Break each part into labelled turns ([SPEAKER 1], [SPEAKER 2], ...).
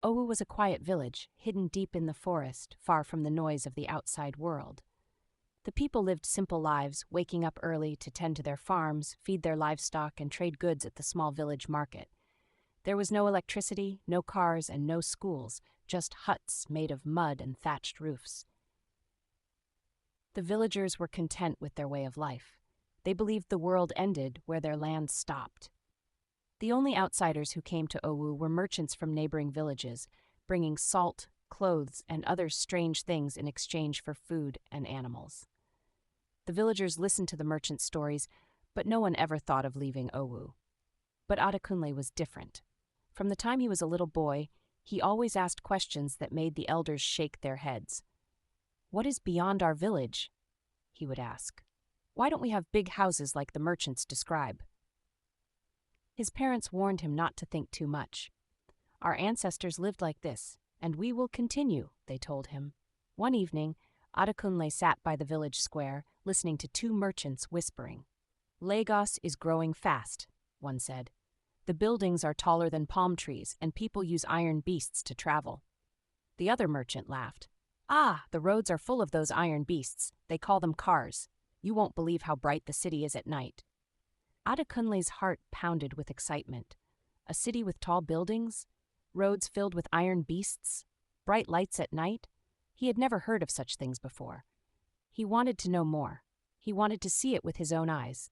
[SPEAKER 1] Owu was a quiet village, hidden deep in the forest, far from the noise of the outside world. The people lived simple lives, waking up early to tend to their farms, feed their livestock, and trade goods at the small village market. There was no electricity, no cars, and no schools, just huts made of mud and thatched roofs. The villagers were content with their way of life. They believed the world ended where their land stopped. The only outsiders who came to Owu were merchants from neighboring villages, bringing salt, clothes, and other strange things in exchange for food and animals. The villagers listened to the merchants' stories, but no one ever thought of leaving Owu. But Adekunle was different. From the time he was a little boy, he always asked questions that made the elders shake their heads. "What is beyond our village?" he would ask. "Why don't we have big houses like the merchants describe?" His parents warned him not to think too much. "Our ancestors lived like this, and we will continue," they told him. One evening, Adekunle sat by the village square, listening to two merchants whispering. "Lagos is growing fast," one said. "The buildings are taller than palm trees, and people use iron beasts to travel." The other merchant laughed. "Ah, the roads are full of those iron beasts. They call them cars. You won't believe how bright the city is at night." Adekunle's heart pounded with excitement. A city with tall buildings? Roads filled with iron beasts? Bright lights at night? He had never heard of such things before. He wanted to know more. He wanted to see it with his own eyes.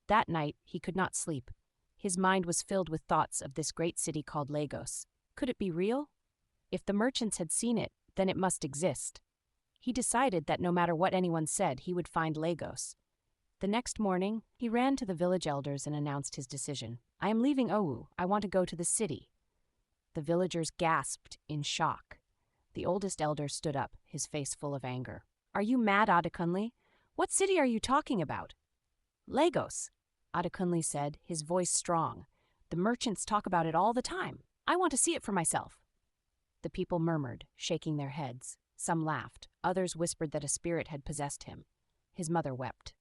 [SPEAKER 1] That night, he could not sleep. His mind was filled with thoughts of this great city called Lagos. Could it be real? If the merchants had seen it, then it must exist. He decided that no matter what anyone said, he would find Lagos. The next morning, he ran to the village elders and announced his decision. "I am leaving Owu. I want to go to the city." The villagers gasped in shock. The oldest elder stood up, his face full of anger. "Are you mad, Adekunle? What city are you talking about?" "Lagos," Adekunle said, his voice strong. "The merchants talk about it all the time. I want to see it for myself." The people murmured, shaking their heads. Some laughed. Others whispered that a spirit had possessed him. His mother wept.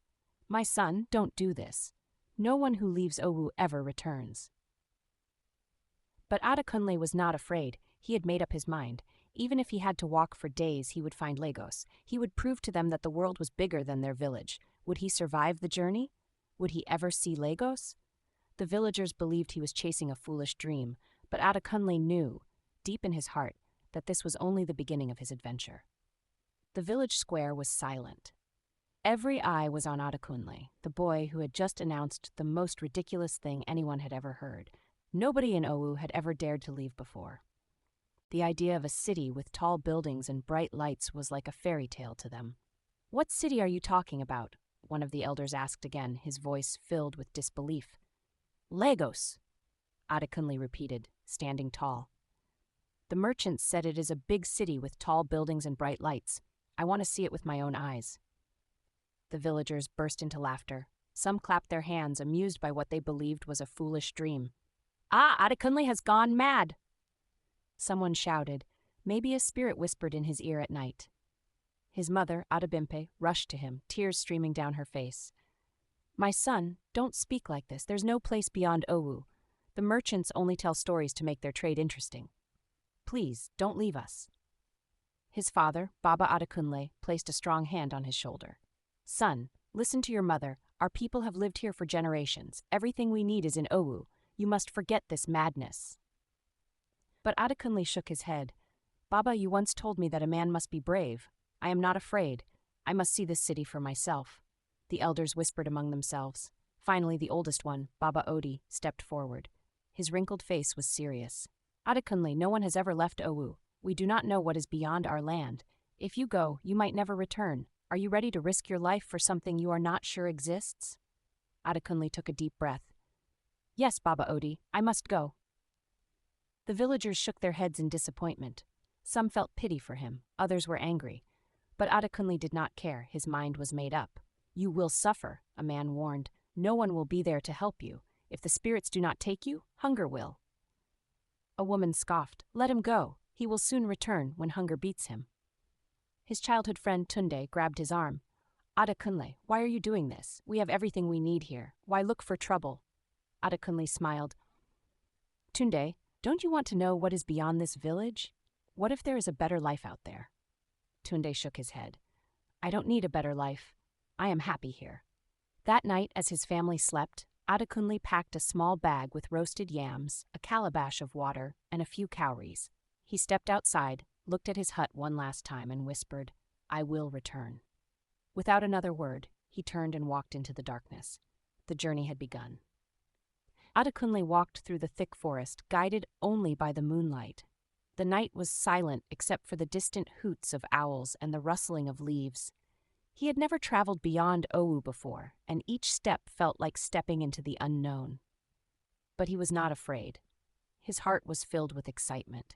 [SPEAKER 1] "My son, don't do this. No one who leaves Owu ever returns." But Adekunle was not afraid. He had made up his mind. Even if he had to walk for days, he would find Lagos. He would prove to them that the world was bigger than their village. Would he survive the journey? Would he ever see Lagos? The villagers believed he was chasing a foolish dream, but Adekunle knew, deep in his heart, that this was only the beginning of his adventure. The village square was silent. Every eye was on Adekunle, the boy who had just announced the most ridiculous thing anyone had ever heard. Nobody in Owu had ever dared to leave before. The idea of a city with tall buildings and bright lights was like a fairy tale to them. "What city are you talking about?" one of the elders asked again, his voice filled with disbelief. "Lagos," Adekunle repeated, standing tall. "The merchants said it is a big city with tall buildings and bright lights. I want to see it with my own eyes." The villagers burst into laughter. Some clapped their hands, amused by what they believed was a foolish dream. "Ah, Adekunle has gone mad!" Someone shouted. Maybe a spirit whispered in his ear at night. His mother, Adebimpe, rushed to him, tears streaming down her face. "My son, don't speak like this. There's no place beyond Owu. The merchants only tell stories to make their trade interesting. Please, don't leave us." His father, Baba Adekunle, placed a strong hand on his shoulder. "Son, listen to your mother. Our people have lived here for generations. Everything we need is in Owu. You must forget this madness." But Adekunle shook his head. "Baba, you once told me that a man must be brave. I am not afraid. I must see this city for myself." The elders whispered among themselves. Finally, the oldest one, Baba Odi, stepped forward. His wrinkled face was serious. "Adekunle, no one has ever left Owu. We do not know what is beyond our land. If you go, you might never return. Are you ready to risk your life for something you are not sure exists?" Adekunle took a deep breath. "Yes, Baba Odi, I must go." The villagers shook their heads in disappointment. Some felt pity for him, others were angry. But Adekunle did not care. His mind was made up. "You will suffer," a man warned. "No one will be there to help you. If the spirits do not take you, hunger will." A woman scoffed. "Let him go. He will soon return when hunger beats him." His childhood friend Tunde grabbed his arm. "Adekunle, why are you doing this? We have everything we need here. Why look for trouble?" Adekunle smiled. "Tunde, Don't you want to know what is beyond this village? What if there is a better life out there? Tunde shook his head. I don't need a better life. I am happy here. That night, as his family slept, Adekunle packed a small bag with roasted yams, a calabash of water, and a few cowries. He stepped outside, looked at his hut one last time, and whispered, I will return. Without another word, he turned and walked into the darkness. The journey had begun. Adekunle walked through the thick forest, guided only by the moonlight. The night was silent except for the distant hoots of owls and the rustling of leaves. He had never traveled beyond Owu before, and each step felt like stepping into the unknown. But he was not afraid. His heart was filled with excitement.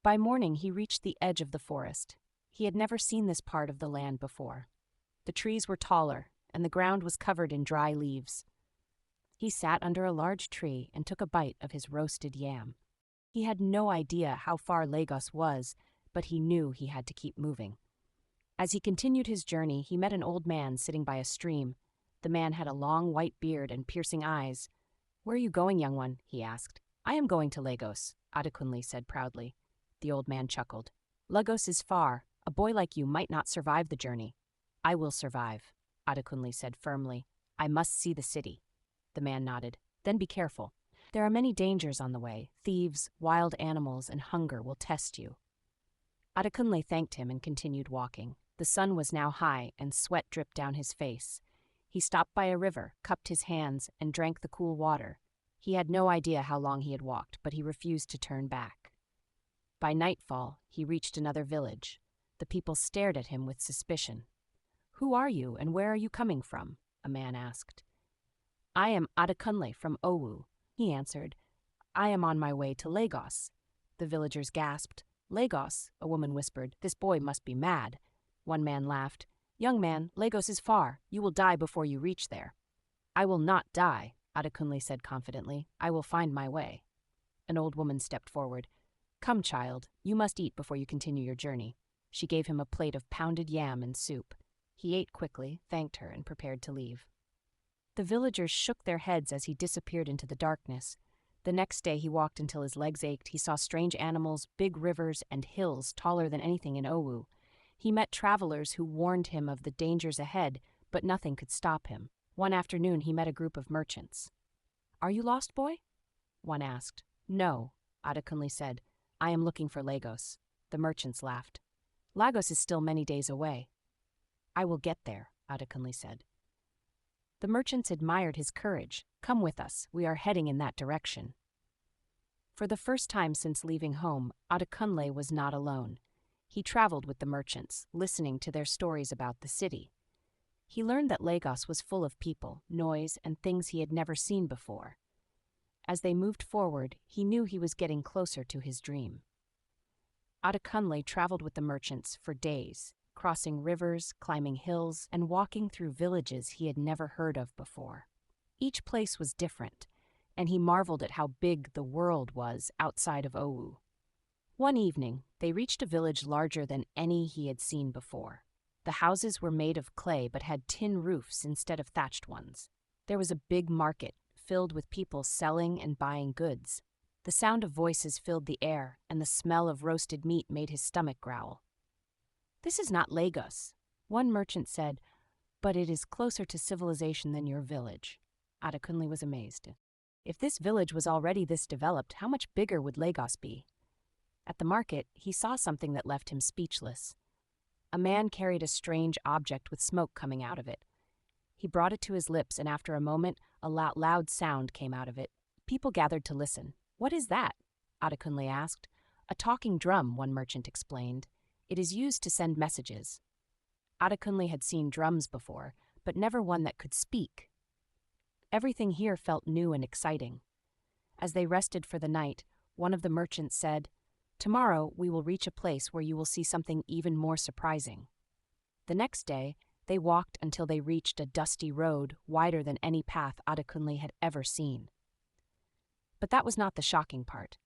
[SPEAKER 1] By morning, he reached the edge of the forest. He had never seen this part of the land before. The trees were taller, and the ground was covered in dry leaves. He sat under a large tree and took a bite of his roasted yam. He had no idea how far Lagos was, but he knew he had to keep moving. As he continued his journey, he met an old man sitting by a stream. The man had a long white beard and piercing eyes. Where are you going, young one? He asked. I am going to Lagos, Adekunle said proudly. The old man chuckled. Lagos is far. A boy like you might not survive the journey. I will survive, Adekunle said firmly. I must see the city. The man nodded. Then be careful. There are many dangers on the way. Thieves, wild animals, and hunger will test you. Adekunle thanked him and continued walking. The sun was now high, and sweat dripped down his face. He stopped by a river, cupped his hands, and drank the cool water. He had no idea how long he had walked, but he refused to turn back. By nightfall, he reached another village. The people stared at him with suspicion. Who are you, and where are you coming from? A man asked. I am Adekunle from Owu, he answered. I am on my way to Lagos. The villagers gasped. Lagos, a woman whispered. This boy must be mad. One man laughed. Young man, Lagos is far. You will die before you reach there. I will not die, Adekunle said confidently. I will find my way. An old woman stepped forward. Come, child, you must eat before you continue your journey. She gave him a plate of pounded yam and soup. He ate quickly, thanked her, and prepared to leave. The villagers shook their heads as he disappeared into the darkness. The next day he walked until his legs ached. He saw strange animals, big rivers, and hills taller than anything in Owu. He met travelers who warned him of the dangers ahead, but nothing could stop him. One afternoon he met a group of merchants. Are you lost, boy? One asked. No, Adekunle said. I am looking for Lagos. The merchants laughed. Lagos is still many days away. I will get there, Adekunle said. The merchants admired his courage. Come with us, we are heading in that direction. For the first time since leaving home, Adekunle was not alone. He traveled with the merchants, listening to their stories about the city. He learned that Lagos was full of people, noise, and things he had never seen before. As they moved forward, he knew he was getting closer to his dream. Adekunle traveled with the merchants for days, crossing rivers, climbing hills, and walking through villages he had never heard of before. Each place was different, and he marveled at how big the world was outside of Owu. One evening, they reached a village larger than any he had seen before. The houses were made of clay but had tin roofs instead of thatched ones. There was a big market filled with people selling and buying goods. The sound of voices filled the air, and the smell of roasted meat made his stomach growl. This is not Lagos, one merchant said, but it is closer to civilization than your village. Adekunle was amazed. If this village was already this developed, how much bigger would Lagos be? At the market, he saw something that left him speechless. A man carried a strange object with smoke coming out of it. He brought it to his lips, and after a moment, a loud sound came out of it. People gathered to listen. What is that? Adekunle asked. A talking drum, one merchant explained. It is used to send messages. Adekunle had seen drums before, but never one that could speak. Everything here felt new and exciting. As they rested for the night, one of the merchants said, Tomorrow we will reach a place where you will see something even more surprising. The next day, they walked until they reached a dusty road wider than any path Adekunle had ever seen. But that was not the shocking part.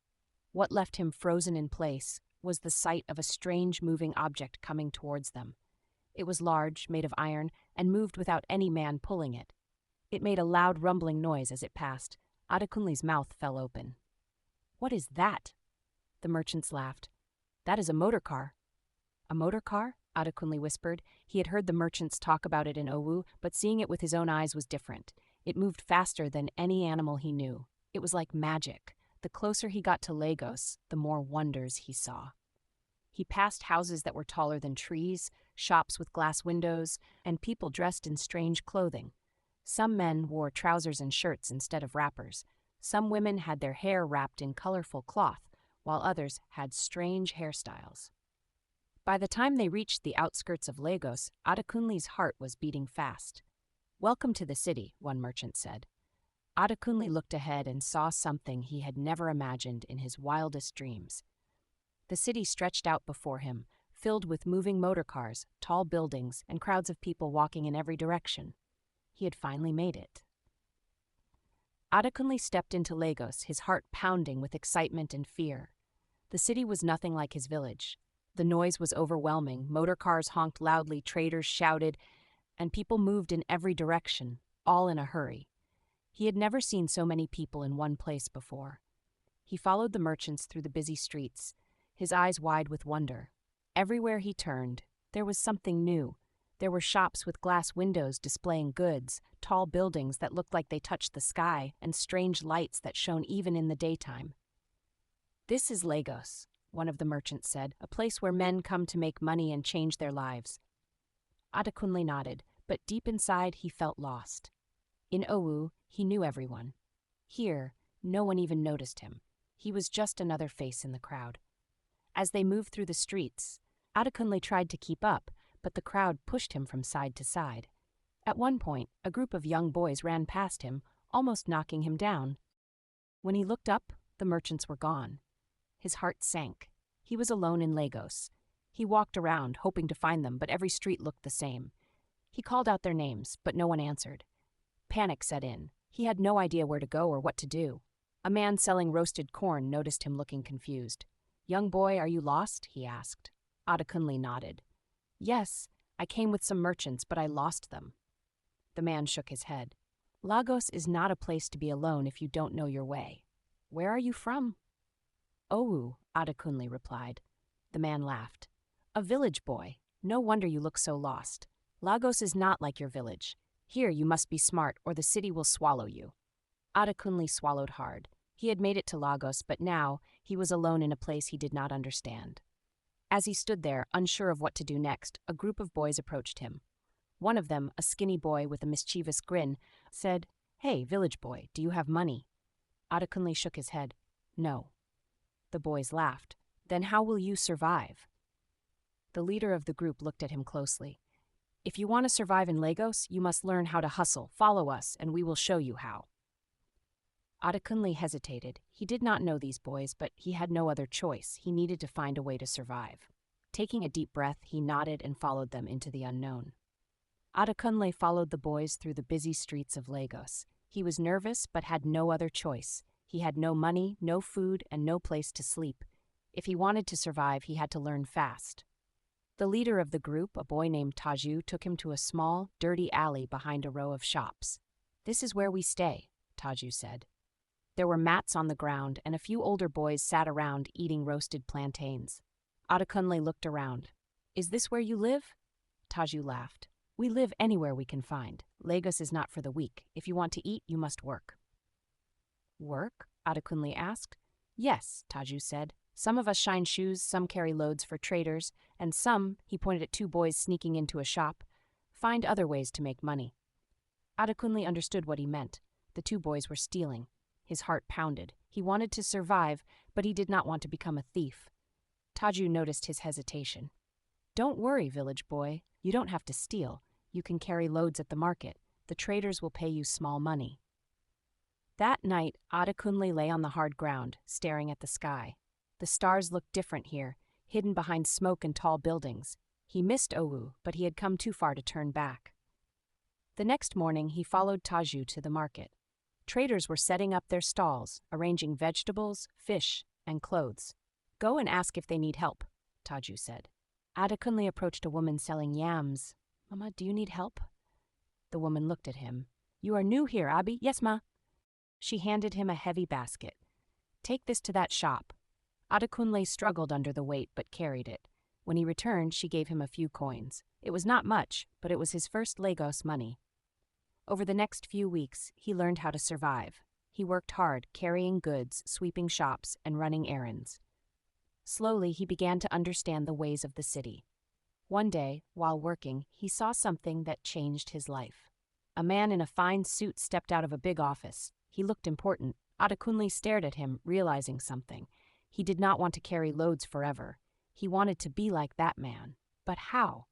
[SPEAKER 1] What left him frozen in place was the sight of a strange moving object coming towards them. It was large, made of iron, and moved without any man pulling it. It made a loud rumbling noise as it passed. Adekunle's mouth fell open. "What is that?" The merchants laughed. "That is a motor car." "A motor car?" Adekunle whispered. He had heard the merchants talk about it in Owu, but seeing it with his own eyes was different. It moved faster than any animal he knew. It was like magic. The closer he got to Lagos, the more wonders he saw. He passed houses that were taller than trees, shops with glass windows, and people dressed in strange clothing. Some men wore trousers and shirts instead of wrappers. Some women had their hair wrapped in colorful cloth, while others had strange hairstyles. By the time they reached the outskirts of Lagos, Adekunle's heart was beating fast. "Welcome to the city," one merchant said. Adekunle looked ahead and saw something he had never imagined in his wildest dreams. The city stretched out before him, filled with moving motor cars, tall buildings, and crowds of people walking in every direction. He had finally made it. Adekunle stepped into Lagos, his heart pounding with excitement and fear. The city was nothing like his village. The noise was overwhelming. Motor cars honked loudly, traders shouted, and people moved in every direction, all in a hurry. He had never seen so many people in one place before. He followed the merchants through the busy streets, his eyes wide with wonder. Everywhere he turned, there was something new. There were shops with glass windows displaying goods, tall buildings that looked like they touched the sky, and strange lights that shone even in the daytime. "This is Lagos," one of the merchants said, "a place where men come to make money and change their lives." Adekunle nodded, but deep inside he felt lost. In Owu, he knew everyone. Here, no one even noticed him. He was just another face in the crowd. As they moved through the streets, Adekunle tried to keep up, but the crowd pushed him from side to side. At one point, a group of young boys ran past him, almost knocking him down. When he looked up, the merchants were gone. His heart sank. He was alone in Lagos. He walked around, hoping to find them, but every street looked the same. He called out their names, but no one answered. Panic set in. He had no idea where to go or what to do. A man selling roasted corn noticed him looking confused. "Young boy, are you lost?" he asked. Adekunle nodded. "Yes, I came with some merchants, but I lost them." The man shook his head. "Lagos is not a place to be alone if you don't know your way. Where are you from?" "Owu," Adekunle replied. The man laughed. "A village boy. No wonder you look so lost. Lagos is not like your village. Here you must be smart, or the city will swallow you." Adekunle swallowed hard. He had made it to Lagos, but now he was alone in a place he did not understand. As he stood there, unsure of what to do next, a group of boys approached him. One of them, a skinny boy with a mischievous grin, said, "Hey, village boy, do you have money?" Adekunle shook his head. "No." The boys laughed. "Then how will you survive?" The leader of the group looked at him closely. "If you want to survive in Lagos, you must learn how to hustle. Follow us, and we will show you how." Adekunle hesitated. He did not know these boys, but he had no other choice. He needed to find a way to survive. Taking a deep breath, he nodded and followed them into the unknown. Adekunle followed the boys through the busy streets of Lagos. He was nervous, but had no other choice. He had no money, no food, and no place to sleep. If he wanted to survive, he had to learn fast. The leader of the group, a boy named Taju, took him to a small, dirty alley behind a row of shops. "This is where we stay," Taju said. There were mats on the ground, and a few older boys sat around eating roasted plantains. Adekunle looked around. "Is this where you live?" Taju laughed. "We live anywhere we can find. Lagos is not for the weak. If you want to eat, you must work." "Work?" Adekunle asked. "Yes," Taju said. "Some of us shine shoes, some carry loads for traders, and some," he pointed at two boys sneaking into a shop, "find other ways to make money." Adekunle understood what he meant. The two boys were stealing. His heart pounded. He wanted to survive, but he did not want to become a thief. Taju noticed his hesitation. "Don't worry, village boy. You don't have to steal. You can carry loads at the market. The traders will pay you small money." That night, Adekunle lay on the hard ground, staring at the sky. The stars looked different here, hidden behind smoke and tall buildings. He missed Owu, but he had come too far to turn back. The next morning, he followed Taju to the market. Traders were setting up their stalls, arranging vegetables, fish, and clothes. "Go and ask if they need help," Taju said. Adekunle approached a woman selling yams. "Mama, do you need help?" The woman looked at him. "You are new here, Abi?" "Yes, ma." She handed him a heavy basket. Take this to that shop. Adekunle struggled under the weight but carried it. When he returned, she gave him a few coins. It was not much, but it was his first Lagos money. Over the next few weeks, he learned how to survive. He worked hard, carrying goods, sweeping shops, and running errands. Slowly, he began to understand the ways of the city. One day, while working, he saw something that changed his life. A man in a fine suit stepped out of a big office. He looked important. Adekunle stared at him, realizing something. He did not want to carry loads forever. He wanted to be like that man. But how?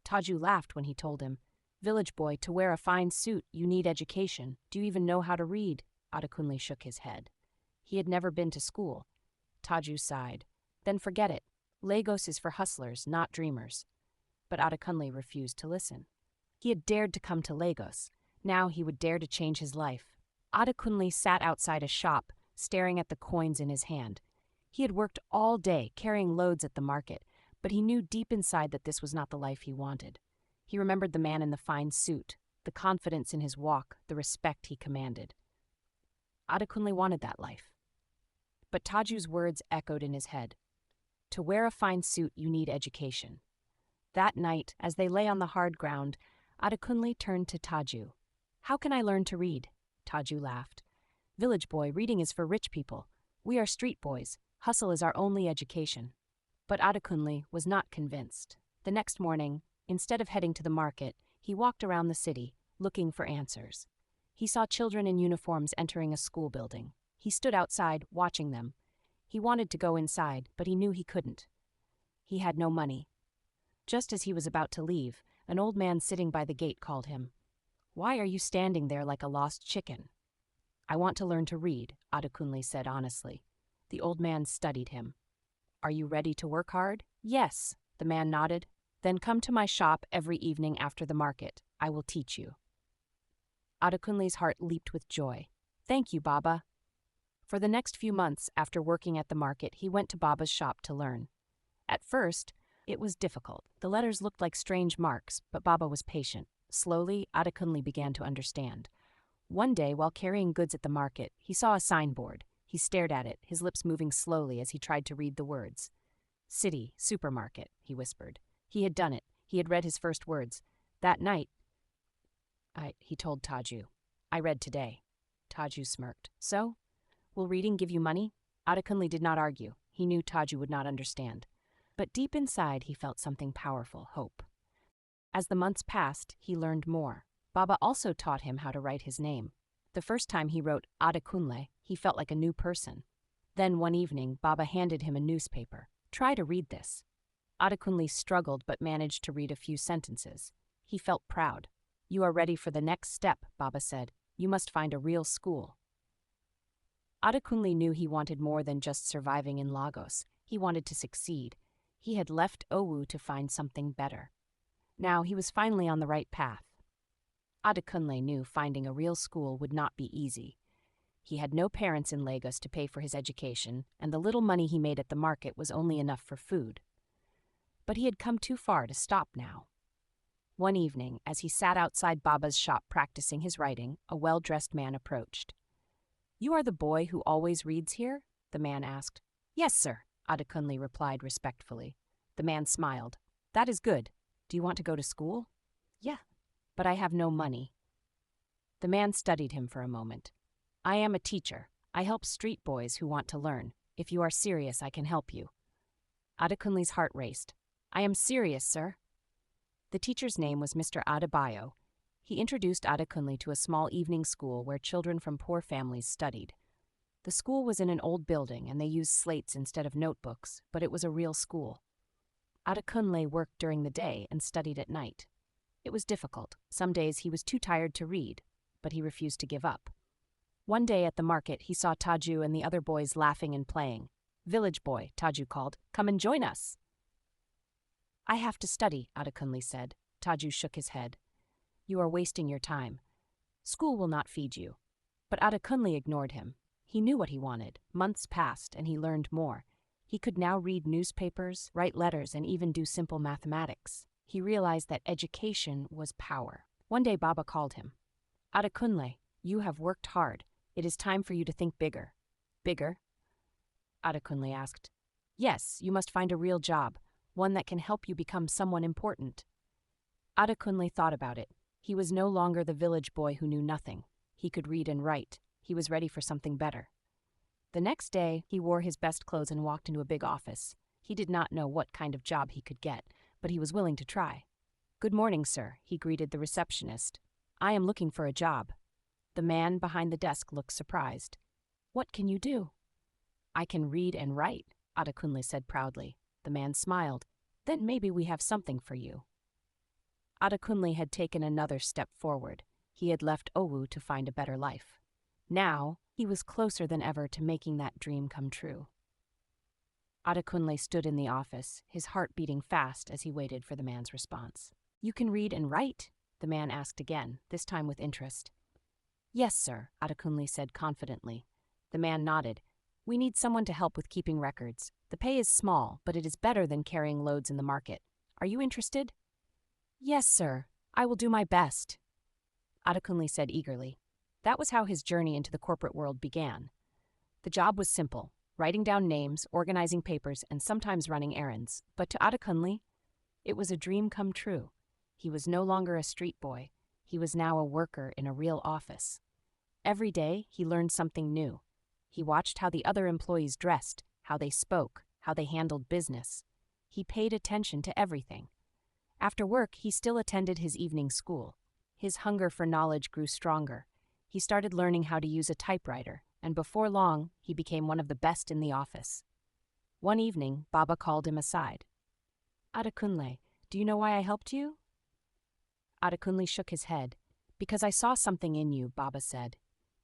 [SPEAKER 1] Taju laughed when he told him, "Village boy, to wear a fine suit, you need education. Do you even know how to read?" Adekunle shook his head. He had never been to school. Taju sighed. "Then forget it. Lagos is for hustlers, not dreamers." But Adekunle refused to listen. He had dared to come to Lagos. Now he would dare to change his life. Adekunle sat outside a shop, staring at the coins in his hand. He had worked all day, carrying loads at the market, but he knew deep inside that this was not the life he wanted. He remembered the man in the fine suit, the confidence in his walk, the respect he commanded. Adekunle wanted that life. But Taju's words echoed in his head. To wear a fine suit, you need education. That night, as they lay on the hard ground, Adekunle turned to Taju. "How can I learn to read?" Taju laughed. "Village boy, reading is for rich people. We are street boys. Hustle is our only education." But Adekunle was not convinced. The next morning, instead of heading to the market, he walked around the city, looking for answers. He saw children in uniforms entering a school building. He stood outside, watching them. He wanted to go inside, but he knew he couldn't. He had no money. Just as he was about to leave, an old man sitting by the gate called him. "Why are you standing there like a lost chicken?" "I want to learn to read," Adekunle said honestly. The old man studied him. "Are you ready to work hard?" "Yes," the man nodded. "Then come to my shop every evening after the market. I will teach you." Adekunle's heart leaped with joy. "Thank you, Baba." For the next few months after working at the market, he went to Baba's shop to learn. At first, it was difficult. The letters looked like strange marks, but Baba was patient. Slowly, Adekunle began to understand. One day, while carrying goods at the market, he saw a signboard. He stared at it, his lips moving slowly as he tried to read the words. "City, supermarket," he whispered. He had done it. He had read his first words. That night, he told Taju. "I read today." Taju smirked. "So? Will reading give you money?" Adekunle did not argue. He knew Taju would not understand. But deep inside, he felt something powerful, hope. As the months passed, he learned more. Baba also taught him how to write his name. The first time he wrote Adekunle, he felt like a new person. Then one evening, Baba handed him a newspaper. "Try to read this." Adekunle struggled but managed to read a few sentences. He felt proud. "You are ready for the next step," Baba said. "You must find a real school." Adekunle knew he wanted more than just surviving in Lagos. He wanted to succeed. He had left Owu to find something better. Now he was finally on the right path. Adekunle knew finding a real school would not be easy. He had no parents in Lagos to pay for his education, and the little money he made at the market was only enough for food. But he had come too far to stop now. One evening, as he sat outside Baba's shop practicing his writing, a well-dressed man approached. "You are the boy who always reads here?" the man asked. "Yes, sir," Adekunle replied respectfully. The man smiled. "That is good. Do you want to go to school?" "Yeah, but I have no money." The man studied him for a moment. "I am a teacher. I help street boys who want to learn. If you are serious, I can help you." Adekunle's heart raced. "I am serious, sir." The teacher's name was Mr. Adebayo. He introduced Adekunle to a small evening school where children from poor families studied. The school was in an old building and they used slates instead of notebooks, but it was a real school. Adekunle worked during the day and studied at night. It was difficult. Some days he was too tired to read, but he refused to give up. One day at the market, he saw Taju and the other boys laughing and playing. "Village boy," Taju called, "come and join us." "I have to study," Adekunle said. Taju shook his head. "You are wasting your time. School will not feed you." But Adekunle ignored him. He knew what he wanted. Months passed, and he learned more. He could now read newspapers, write letters, and even do simple mathematics. He realized that education was power. One day Baba called him. "Adekunle, you have worked hard. It is time for you to think bigger." "Bigger?" Adekunle asked. Yes, you must find a real job, one that can help you become someone important. Adekunle thought about it. He was no longer the village boy who knew nothing. He could read and write. He was ready for something better. The next day, he wore his best clothes and walked into a big office. He did not know what kind of job he could get, but he was willing to try. Good morning, sir, he greeted the receptionist. I am looking for a job. The man behind the desk looked surprised. What can you do? I can read and write, Adekunle said proudly. The man smiled. Then maybe we have something for you. Adekunle had taken another step forward. He had left Owu to find a better life. Now, he was closer than ever to making that dream come true. Adekunle stood in the office, his heart beating fast as he waited for the man's response. You can read and write? The man asked again, this time with interest. Yes, sir, Adekunle said confidently. The man nodded. We need someone to help with keeping records. The pay is small, but it is better than carrying loads in the market. Are you interested? Yes, sir. I will do my best, Adekunle said eagerly. That was how his journey into the corporate world began. The job was simple, writing down names, organizing papers, and sometimes running errands. But to Adekunle, it was a dream come true. He was no longer a street boy. He was now a worker in a real office. Every day, he learned something new. He watched how the other employees dressed, how they spoke, how they handled business. He paid attention to everything. After work, he still attended his evening school. His hunger for knowledge grew stronger. He started learning how to use a typewriter, and before long, he became one of the best in the office. One evening, Baba called him aside. Adekunle, do you know why I helped you? Adekunle shook his head. Because I saw something in you, Baba said.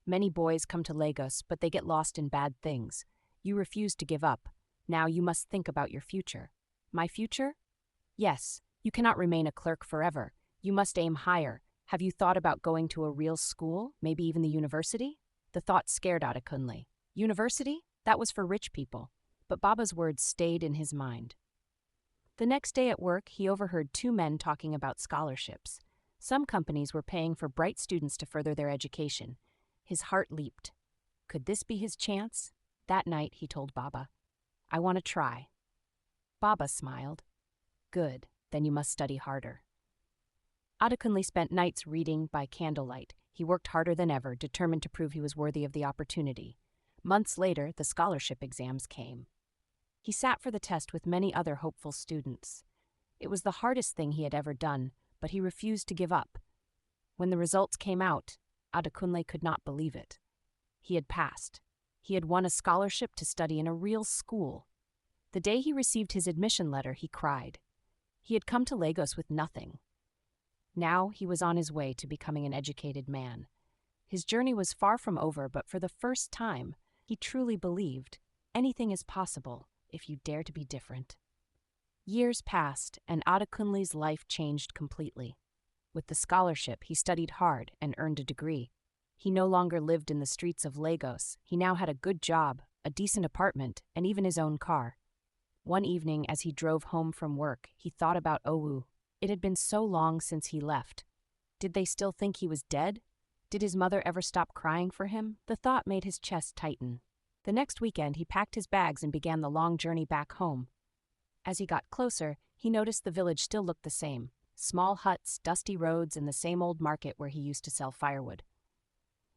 [SPEAKER 1] Many boys come to Lagos, but they get lost in bad things. You refuse to give up. Now you must think about your future. My future? Yes, you cannot remain a clerk forever. You must aim higher. Have you thought about going to a real school, maybe even the university? The thought scared Adekunle. University? That was for rich people. But Baba's words stayed in his mind. The next day at work, he overheard two men talking about scholarships. Some companies were paying for bright students to further their education. His heart leaped. Could this be his chance? That night, he told Baba, I want to try. Baba smiled. Good, then you must study harder. Adekunle spent nights reading by candlelight. He worked harder than ever, determined to prove he was worthy of the opportunity. Months later, the scholarship exams came. He sat for the test with many other hopeful students. It was the hardest thing he had ever done, but he refused to give up. When the results came out, Adekunle could not believe it. He had passed. He had won a scholarship to study in a real school. The day he received his admission letter, he cried. He had come to Lagos with nothing. Now he was on his way to becoming an educated man. His journey was far from over, but for the first time, he truly believed anything is possible if you dare to be different. Years passed, and Adekunle's life changed completely. With the scholarship, he studied hard and earned a degree. He no longer lived in the streets of Lagos. He now had a good job, a decent apartment, and even his own car. One evening, as he drove home from work, he thought about Owu. It had been so long since he left. Did they still think he was dead? Did his mother ever stop crying for him? The thought made his chest tighten. The next weekend, he packed his bags and began the long journey back home. As he got closer, he noticed the village still looked the same. Small huts, dusty roads, and the same old market where he used to sell firewood.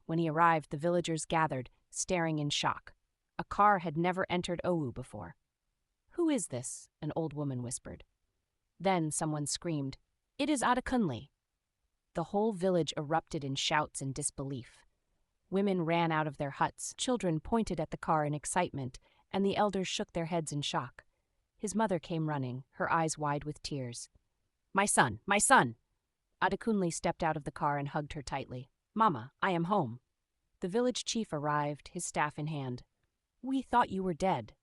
[SPEAKER 1] When he arrived, the villagers gathered, staring in shock. A car had never entered Owu before. Who is this? An old woman whispered. Then someone screamed, It is Adekunle. The whole village erupted in shouts and disbelief. Women ran out of their huts, children pointed at the car in excitement, and the elders shook their heads in shock. His mother came running, her eyes wide with tears. My son, my son! Adekunle stepped out of the car and hugged her tightly. Mama, I am home. The village chief arrived, his staff in hand. We thought you were dead.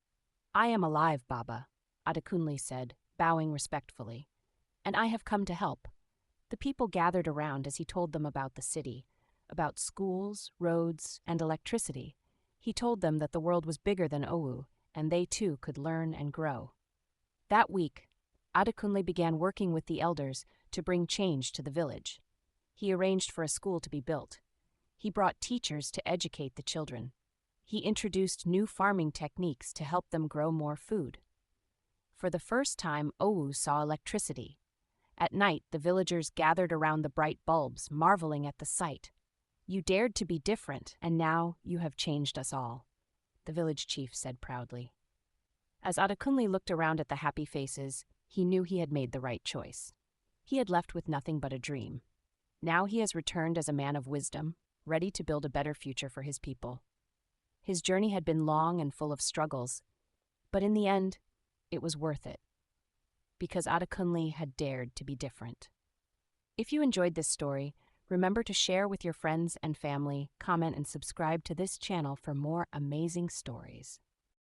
[SPEAKER 1] I am alive, Baba, Adekunle said, bowing respectfully. And I have come to help. The people gathered around as he told them about the city, about schools, roads, and electricity. He told them that the world was bigger than Owu, and they too could learn and grow. That week, Adekunle began working with the elders to bring change to the village. He arranged for a school to be built. He brought teachers to educate the children. He introduced new farming techniques to help them grow more food. For the first time, Owu saw electricity. At night, the villagers gathered around the bright bulbs, marveling at the sight. "You dared to be different, and now you have changed us all," the village chief said proudly. As Adekunle looked around at the happy faces, he knew he had made the right choice. He had left with nothing but a dream. Now he has returned as a man of wisdom, ready to build a better future for his people. His journey had been long and full of struggles, but in the end, it was worth it, because Adekunle had dared to be different. If you enjoyed this story, remember to share with your friends and family, comment, and subscribe to this channel for more amazing stories.